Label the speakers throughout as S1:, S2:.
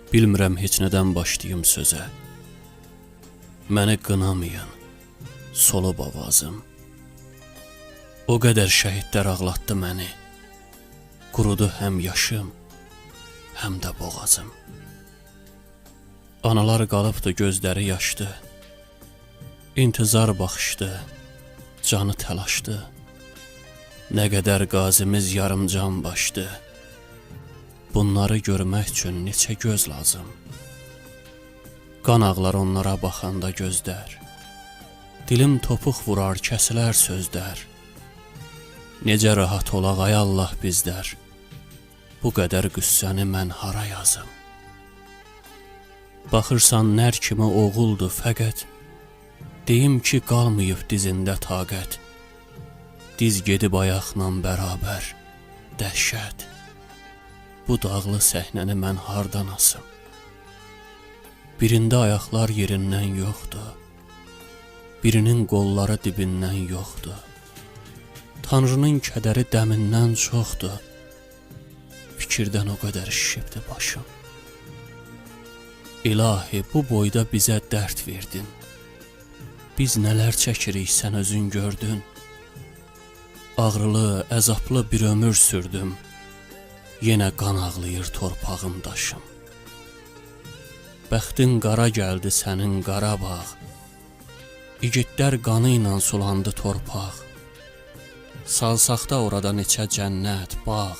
S1: Bilmirəm heç nədən başlayım sözə. Məni qınamayın, solub avazım. O qədər şəhidlər ağlatdı məni. Qurudu həm yaşım, həm də boğazım. Analar qalıbdı gözləri yaşdı. İntizar baxışdı, canı təlaşdı. Nə qədər qazimiz yarımcan başdı. Bunları görmək üçün neçə göz lazım. Qan ağlar onlara baxanda gözlər. Dilim topuq vurar, kəsilər sözlər. Necə rahat olaq ay Allah bizlər. Bu qədər qüssəni mən hara yazım? Baxırsan nər kimi oğuldu fəqət. Deyim ki qalmayıb dizində taqət. Diz gedib ayaqla bərabər, dəhşət. Bu dağlı səhnəni mən hardan asım? Birində ayaqlar yerindən yoxdur. Birinin qolları dibindən yoxdur. Tanrının kədəri dəmindən çoxdur. Fikirdən o qədər şişibdi başım. İlahi, bu boyda bizə dərd verdin. Biz nələr çəkirik, sən özün gördün. Ağrılı, əzaplı bir ömür sürdüm. Yenə qan ağlayır torpağım daşım. Bəxtin qara gəldi sənin Qarabağ. İgidlər qanı ilə sulandı torpaq. Salsaqda orada neçə cənnət, bağ.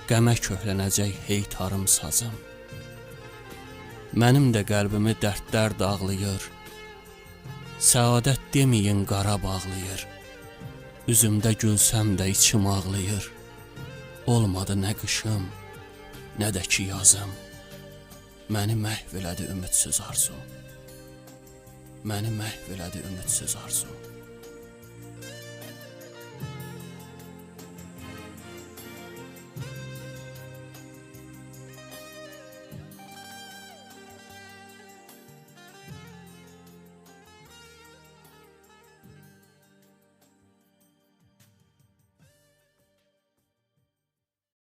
S1: Qəmə köhlənəcək heytarım sazım. Mənim də qəlbimi dərdlər dağlayır. Səadət deməyin qara bağlayır. Üzümdə gülsəm də içim ağlayır. Olmadı nə qışım, nə də ki yazım. Məni məhv elədi ümidsiz arzum. Məni məhv elədi ümidsiz arzum.